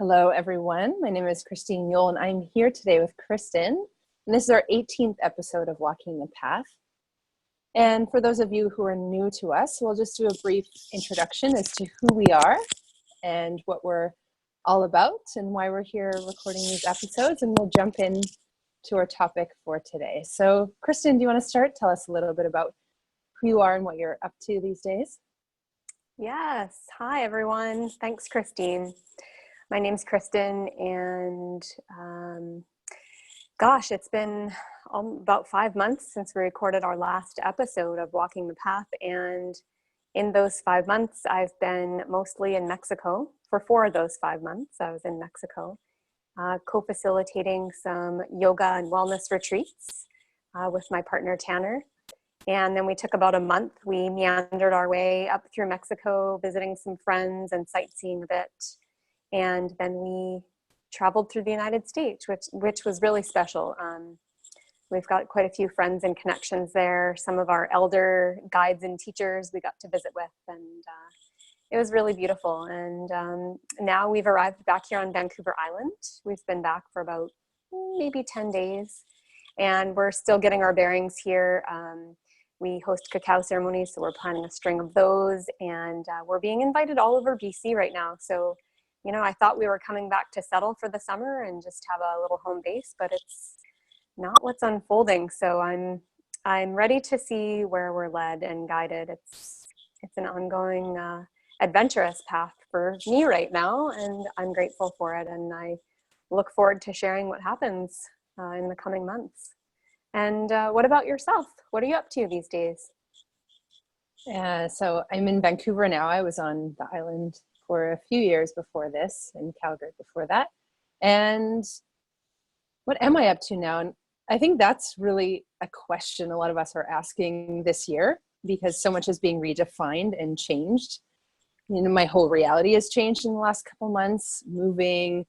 Hello, everyone. My name is Kristin and I'm here today with Kristin. And this is our 18th episode of Walking the Path. And for those of you who are new to us, we'll just do a brief introduction as to who we are and what we're all about and why we're here recording these episodes. And we'll jump in to our topic for today. So, Kristin, do you want to start? Tell us a little bit about who you are and what you're up to these days. Yes. Hi, everyone. Thanks, Christine. My name's Kristin, and it's been about 5 months since we recorded our last episode of Walking the Path. And in those 5 months, I've been mostly in Mexico. For 4 of those 5 months, I was in Mexico, co-facilitating some yoga and wellness retreats with my partner, Tanner. And then we took about a month. We meandered our way up through Mexico, visiting some friends and sightseeing a bit. And then we traveled through the United States, which was really special. We've got quite a few friends and connections there. Some of our elder guides and teachers we got to visit with, and it was really beautiful. And now we've arrived back here on Vancouver Island. We've been back for about maybe 10 days, and we're still getting our bearings here. We host cacao ceremonies, so we're planning a string of those, and we're being invited all over BC right now. So, I thought we were coming back to settle for the summer and just have a little home base, but it's not what's unfolding. So I'm ready to see where we're led and guided. It's an ongoing, adventurous path for me right now, and I'm grateful for it. And I look forward to sharing what happens in the coming months. And what about yourself? What are you up to these days? So I'm in Vancouver now. I was on the island for a few years before this, in Calgary before that. And what am I up to now? And I think that's really a question a lot of us are asking this year, because so much is being redefined and changed. My whole reality has changed in the last couple months, moving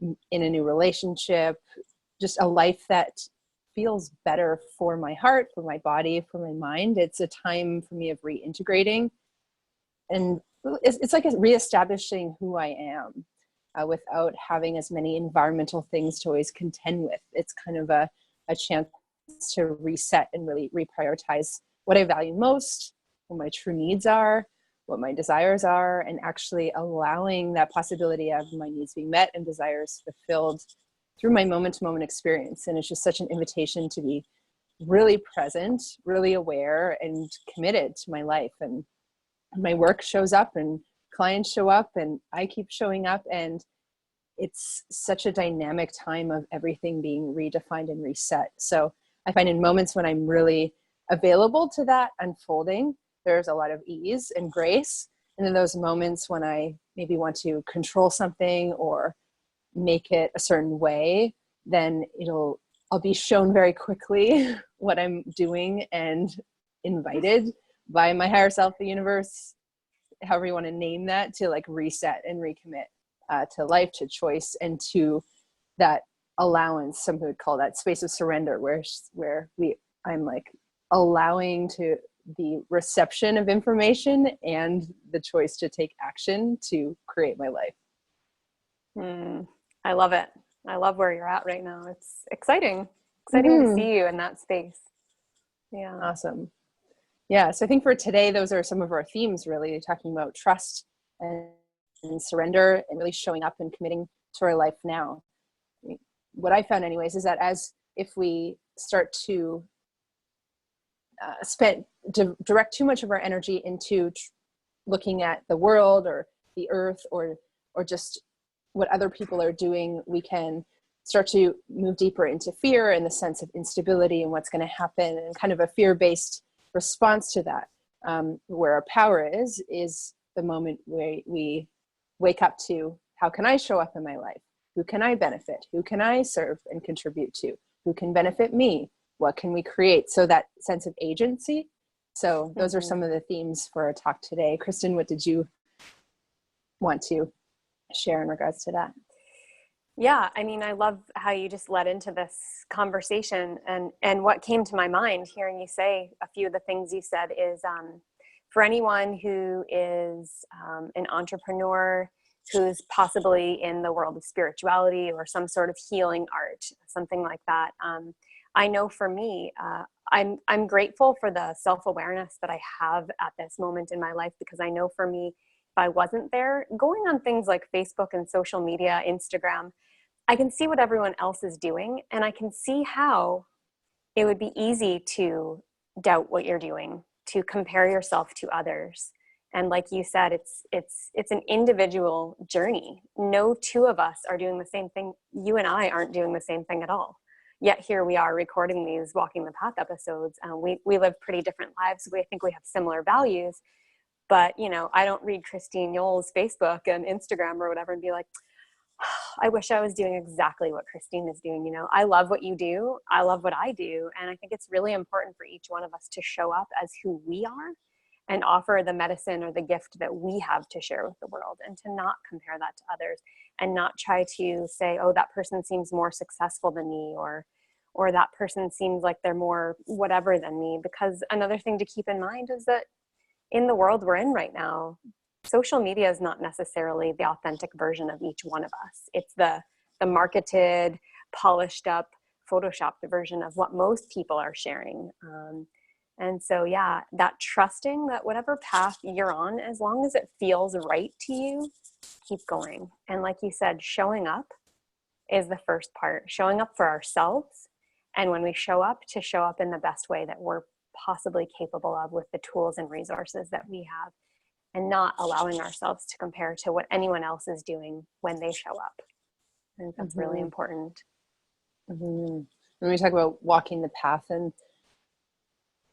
in a new relationship, just a life that feels better for my heart, for my body, for my mind. It's a time for me of reintegrating. And it's like reestablishing who I am without having as many environmental things to always contend with. It's kind of a chance to reset and really reprioritize what I value most, what my true needs are, what my desires are, and actually allowing that possibility of my needs being met and desires fulfilled through my moment-to-moment experience. And it's just such an invitation to be really present, really aware, and committed to my life. And my work shows up and clients show up and I keep showing up, and it's such a dynamic time of everything being redefined and reset. So I find in moments when I'm really available to that unfolding, there's a lot of ease and grace. And then those moments when I maybe want to control something or make it a certain way, then I'll be shown very quickly what I'm doing and invited by my higher self, the universe, however you want to name that, to like reset and recommit to life, to choice, and to that allowance. Some would call that space of surrender, where I'm like allowing to the reception of information and the choice to take action to create my life. I love it. I love where you're at right now. It's exciting to see you in that space. Yeah. Awesome. Yeah. So I think for today, those are some of our themes, really talking about trust and surrender and really showing up and committing to our life now. What I found anyways, is that if we start to direct too much of our energy into looking at the world or the earth or just what other people are doing, we can start to move deeper into fear and the sense of instability and what's going to happen, and kind of a fear-based response to that. Where our power is the moment where we wake up to, how can I show up in my life? Who can I benefit? Who can I serve and contribute to? Who can benefit me? What can we create? So that sense of agency. So those are some of the themes for our talk today. Kristin, what did you want to share in regards to that? Yeah, I mean, I love how you just led into this conversation, and what came to my mind hearing you say a few of the things you said is for anyone who is an entrepreneur, who's possibly in the world of spirituality or some sort of healing art, something like that. I know for me, I'm grateful for the self-awareness that I have at this moment in my life, because I know for me, if I wasn't there, going on things like Facebook and social media, Instagram, I can see what everyone else is doing, and I can see how it would be easy to doubt what you're doing, to compare yourself to others. And like you said, it's an individual journey. No two of us are doing the same thing. You and I aren't doing the same thing at all. Yet here we are recording these Walking the Path episodes. We live pretty different lives. I think we have similar values, but I don't read Kristin Yoel's Facebook and Instagram or whatever and be like, I wish I was doing exactly what Kristin is doing. I love what you do. I love what I do. And I think it's really important for each one of us to show up as who we are and offer the medicine or the gift that we have to share with the world, and to not compare that to others, and not try to say, oh, that person seems more successful than me, or that person seems like they're more whatever than me. Because another thing to keep in mind is that in the world we're in right now, social media is not necessarily the authentic version of each one of us. It's the marketed, polished up, photoshopped version of what most people are sharing. And so, yeah, that trusting that whatever path you're on, as long as it feels right to you, keep going. And like you said, showing up is the first part, showing up for ourselves. And when we show up, to show up in the best way that we're possibly capable of, with the tools and resources that we have, and not allowing ourselves to compare to what anyone else is doing when they show up. I think that's really important. When we talk about walking the path, and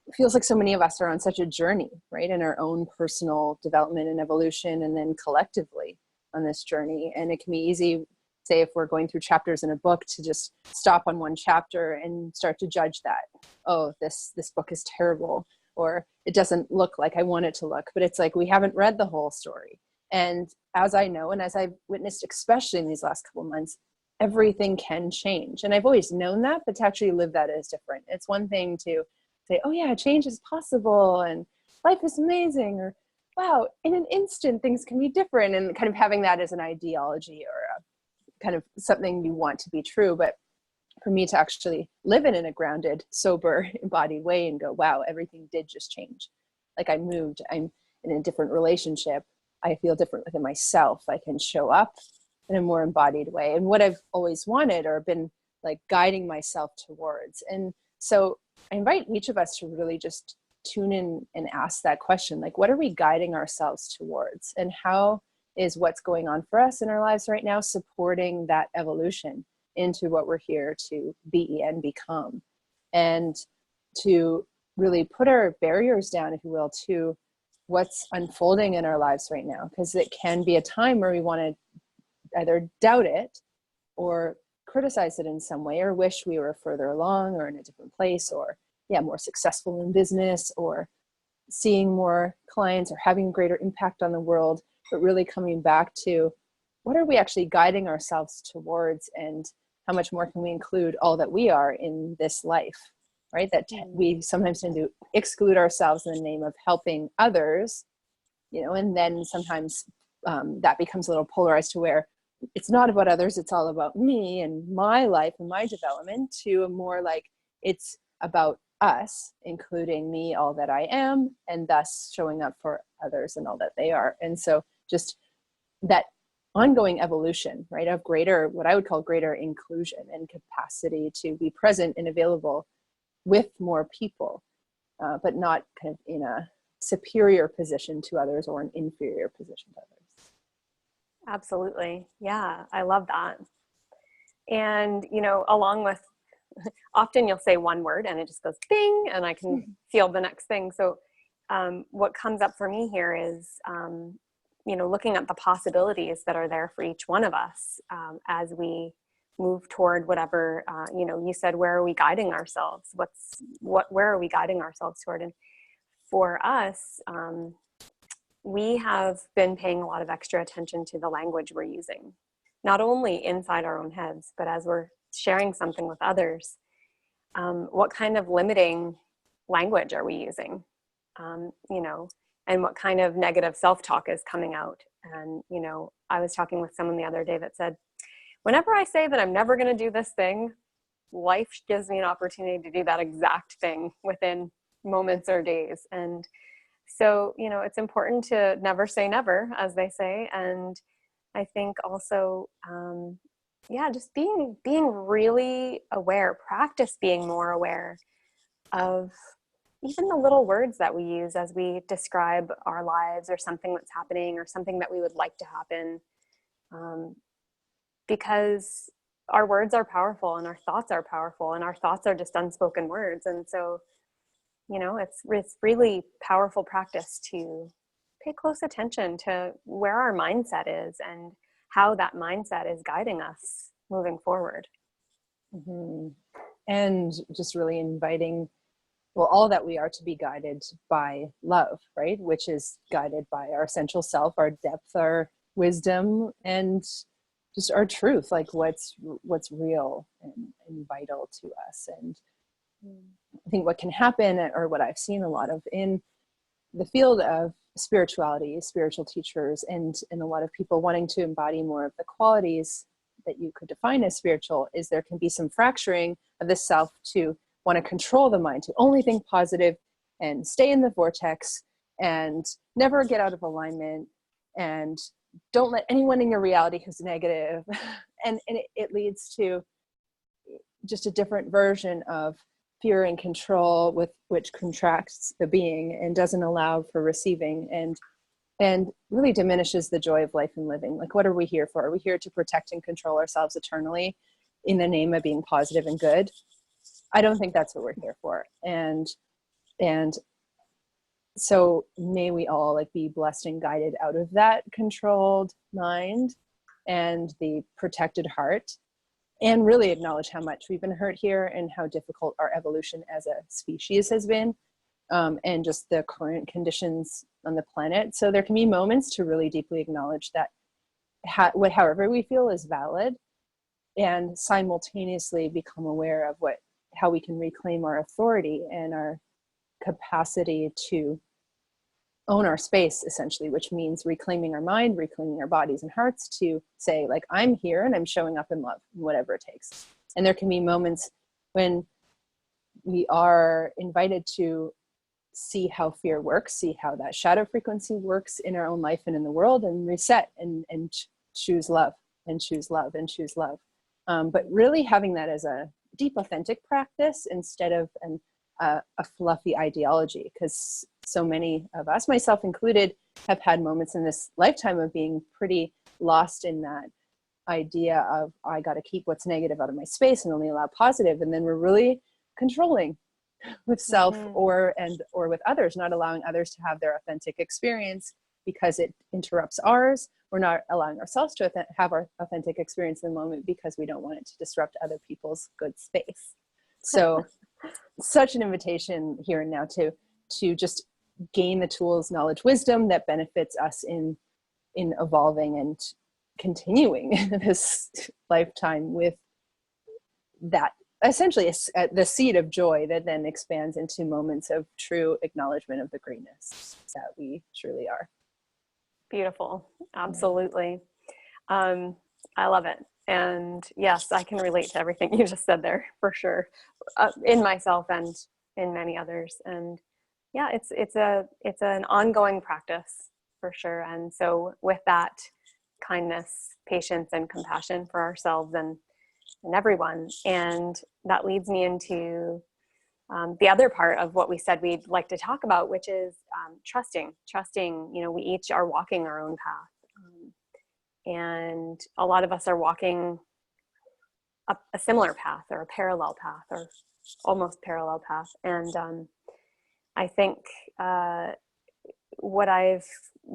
it feels like so many of us are on such a journey, right, in our own personal development and evolution, and then collectively on this journey. And it can be easy, say, if we're going through chapters in a book, to just stop on one chapter and start to judge that. Oh, this book is terrible, or it doesn't look like I want it to look. But it's like, we haven't read the whole story. And as I know, and as I've witnessed, especially in these last couple of months, everything can change. And I've always known that, but to actually live that is different. It's one thing to say, oh yeah, change is possible and life is amazing, or wow, in an instant things can be different, and kind of having that as an ideology or a kind of something you want to be true. But for me to actually live in a grounded, sober, embodied way and go, wow, everything did just change. Like I moved, I'm in a different relationship, I feel different within myself, I can show up in a more embodied way, and what I've always wanted or been like guiding myself towards. And so I invite each of us to really just tune in and ask that question, like, what are we guiding ourselves towards? And how is what's going on for us in our lives right now supporting that evolution into what we're here to be and become? And to really put our barriers down, if you will, to what's unfolding in our lives right now. Because it can be a time where we want to either doubt it or criticize it in some way, or wish we were further along or in a different place, or more successful in business, or seeing more clients, or having a greater impact on the world. But really coming back to, what are we actually guiding ourselves towards, and how much more can we include all that we are in this life, right? That we sometimes tend to exclude ourselves in the name of helping others, and then sometimes that becomes a little polarized to where it's not about others, it's all about me and my life and my development, to a more like, it's about us, including me, all that I am, and thus showing up for others and all that they are. And so just that ongoing evolution, right, of greater, what I would call greater inclusion and capacity to be present and available with more people, but not kind of in a superior position to others or an inferior position to others. Absolutely. Yeah, I love that. And, along with, often you'll say one word and it just goes bing, and I can feel the next thing. So what comes up for me here is, looking at the possibilities that are there for each one of us as we move toward whatever, you said, where are we guiding ourselves? Where are we guiding ourselves toward? And for us, we have been paying a lot of extra attention to the language we're using, not only inside our own heads, but as we're sharing something with others. What kind of limiting language are we using? And and what kind of negative self-talk is coming out. And, I was talking with someone the other day that said, whenever I say that I'm never going to do this thing, life gives me an opportunity to do that exact thing within moments or days. And so, it's important to never say never, as they say. And I think also, just being really aware, practice being more aware of even the little words that we use as we describe our lives or something that's happening or something that we would like to happen. Because our words are powerful and our thoughts are powerful, and our thoughts are just unspoken words. And so, it's really powerful practice to pay close attention to where our mindset is and how that mindset is guiding us moving forward. Mm-hmm. And just really inviting, all that we are to be guided by love, right? Which is guided by our essential self, our depth, our wisdom, and just our truth, like what's real and vital to us. And I think what can happen, or what I've seen a lot of in the field of spirituality, spiritual teachers, and a lot of people wanting to embody more of the qualities that you could define as spiritual, is there can be some fracturing of the self to want to control the mind, to only think positive and stay in the vortex and never get out of alignment, and don't let anyone in your reality who's negative. And it leads to just a different version of fear and control, with which contracts the being and doesn't allow for receiving, and really diminishes the joy of life and living. Like, what are we here for? Are we here to protect and control ourselves eternally in the name of being positive and good? I don't think that's what we're here for. And so may we all be blessed and guided out of that controlled mind and the protected heart, and really acknowledge how much we've been hurt here and how difficult our evolution as a species has been, and just the current conditions on the planet. So there can be moments to really deeply acknowledge that however we feel is valid, and simultaneously become aware of how we can reclaim our authority and our capacity to own our space, essentially, which means reclaiming our mind, reclaiming our bodies and hearts to say, I'm here and I'm showing up in love, whatever it takes. And there can be moments when we are invited to see how fear works, see how that shadow frequency works in our own life and in the world, and reset and choose love and choose love and choose love. But really having that as a deep, authentic practice instead of a fluffy ideology, because so many of us, myself included, have had moments in this lifetime of being pretty lost in that idea of, I got to keep what's negative out of my space and only allow positive. And then we're really controlling with self, or with others, not allowing others to have their authentic experience because it interrupts ours. We're not allowing ourselves to have our authentic experience in the moment because we don't want it to disrupt other people's good space. So such an invitation here and now to just gain the tools, knowledge, wisdom that benefits us in evolving and continuing this lifetime with that, essentially the seed of joy that then expands into moments of true acknowledgement of the greatness that we truly are. Beautiful. Absolutely. I love it. And yes, I can relate to everything you just said there, for sure, in myself and in many others. And yeah, it's an ongoing practice, for sure. And so with that, kindness, patience, and compassion for ourselves and everyone. And that leads me into the other part of what we said we'd like to talk about, which is trusting, we each are walking our own path. And a lot of us are walking a similar path, or a parallel path, or almost parallel path. And I think what I've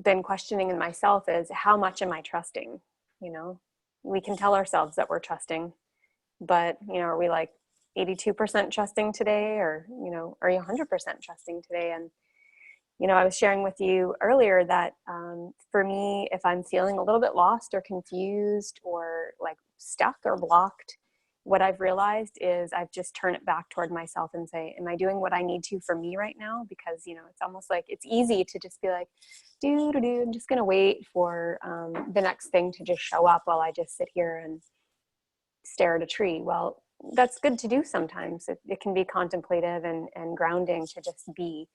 been questioning in myself is, how much am I trusting? We can tell ourselves that we're trusting, but, are we 82% trusting today, or, are you 100% trusting today? And, I was sharing with you earlier that for me, if I'm feeling a little bit lost or confused or stuck or blocked, what I've realized is I've just turned it back toward myself and say, am I doing what I need to for me right now? Because, you know, it's almost like it's easy to just be like, I'm just going to wait for the next thing to just show up while I just sit here and stare at a tree. Well, that's good to do sometimes. It can be contemplative and grounding to just be.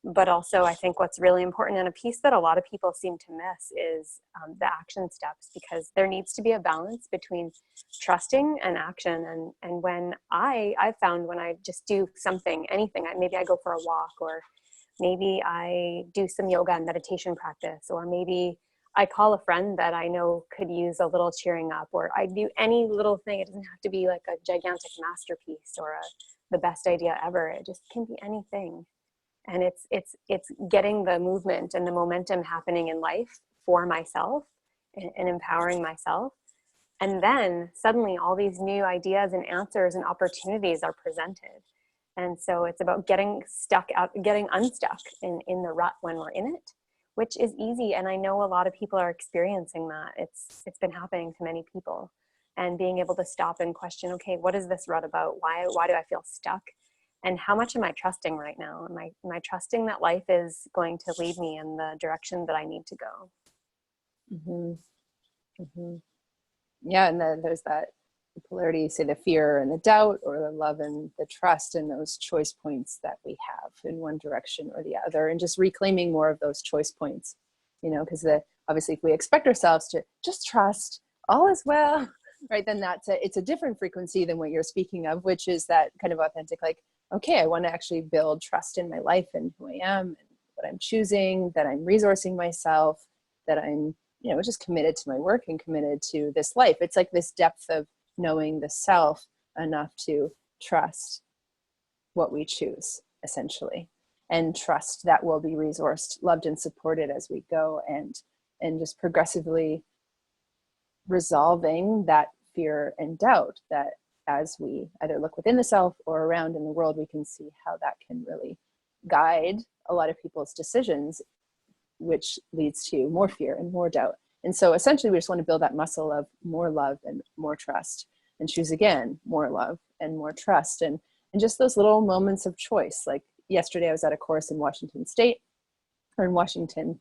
But also, I think what's really important, and a piece that a lot of people seem to miss, is the action steps, because there needs to be a balance between trusting and action. And when I found when I just do something, anything, maybe I go for a walk, or maybe I do some yoga and meditation practice, or maybe I call a friend that I know could use a little cheering up, or I do any little thing. It doesn't have to be like a gigantic masterpiece or the best idea ever. It just can be anything. And it's getting the movement and the momentum happening in life for myself and empowering myself. And then suddenly all these new ideas and answers and opportunities are presented. And so it's about getting unstuck in the rut when we're in it, which is easy. And I know a lot of people are experiencing that. It's been happening to many people. And being able to stop and question, okay, what is this rut about? Why do I feel stuck? And how much am I trusting right now? Am I trusting that life is going to lead me in the direction that I need to go? Mm-hmm. Mm-hmm. Yeah, and then there's that polarity, say the fear and the doubt, or the love and the trust, and those choice points that we have in one direction or the other, and just reclaiming more of those choice points, you know, because obviously if we expect ourselves to just trust, all is well, right, then it's a different frequency than what you're speaking of, which is that kind of authentic, like, okay, I want to actually build trust in my life and who I am and what I'm choosing, that I'm resourcing myself, that I'm, you know, just committed to my work and committed to this life. It's like this depth of knowing the self enough to trust what we choose, essentially, and trust that we'll be resourced, loved, and supported as we go, and just progressively resolving that fear and doubt, that as we either look within the self or around in the world, we can see how that can really guide a lot of people's decisions, which leads to more fear and more doubt. And so essentially we just want to build that muscle of more love and more trust, and choose again more love and more trust, and just those little moments of choice. Like yesterday I was at a course in Washington State, or in Washington,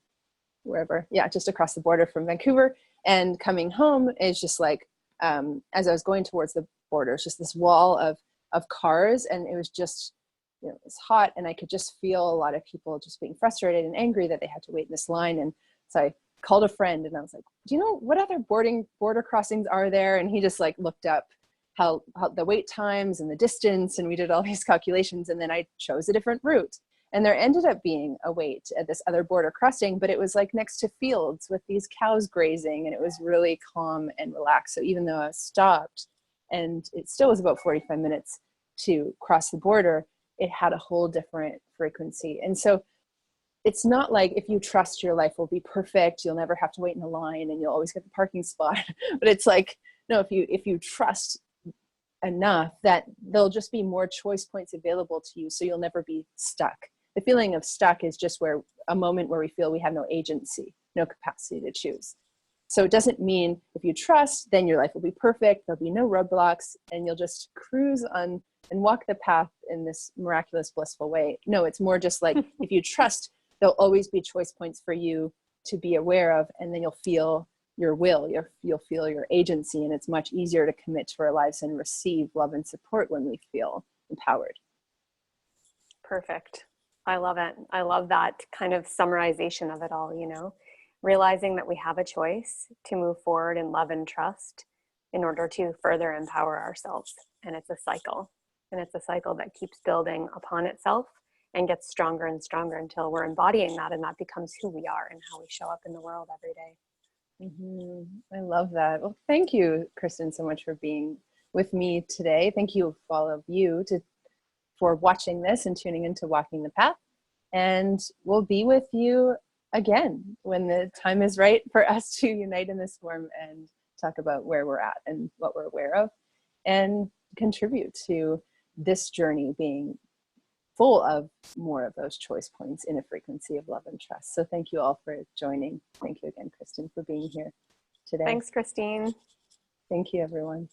wherever, yeah, just across the border from Vancouver, and coming home is just like, as I was going towards the border, it's just this wall of cars, and it was just, you know, it was hot, and I could just feel a lot of people just being frustrated and angry that they had to wait in this line. And so I called a friend and I was like, do you know what other border crossings are there? And he just like looked up how the wait times and the distance, and we did all these calculations, and then I chose a different route. And there ended up being a wait at this other border crossing, but it was like next to fields with these cows grazing, and it was really calm and relaxed. So even though I stopped, and it still was about 45 minutes to cross the border, it had a whole different frequency. And so it's not like if you trust your life will be perfect, you'll never have to wait in a line and you'll always get the parking spot. But it's like, no, if you trust enough, that there'll just be more choice points available to you, so you'll never be stuck. The feeling of stuck is just where a moment where we feel we have no agency, no capacity to choose. So it doesn't mean if you trust, then your life will be perfect, there'll be no roadblocks, and you'll just cruise on and walk the path in this miraculous, blissful way. No, it's more just like, if you trust, there'll always be choice points for you to be aware of, and then you'll feel your will, you'll feel your agency, and it's much easier to commit to our lives and receive love and support when we feel empowered. Perfect. I love it. I love that kind of summarization of it all, you know, realizing that we have a choice to move forward in love and trust in order to further empower ourselves. And it's a cycle. And it's a cycle that keeps building upon itself and gets stronger and stronger until we're embodying that, and that becomes who we are and how we show up in the world every day. Mm-hmm. I love that. Well, thank you, Kristin, so much for being with me today. Thank you, all of you, for watching this and tuning into Walking the Path. And we'll be with you again when the time is right for us to unite in this form and talk about where we're at and what we're aware of, and contribute to this journey being full of more of those choice points in a frequency of love and trust. So thank you all for joining. Thank you again, Kristin, for being here today. Thanks, Christine. Thank you, everyone.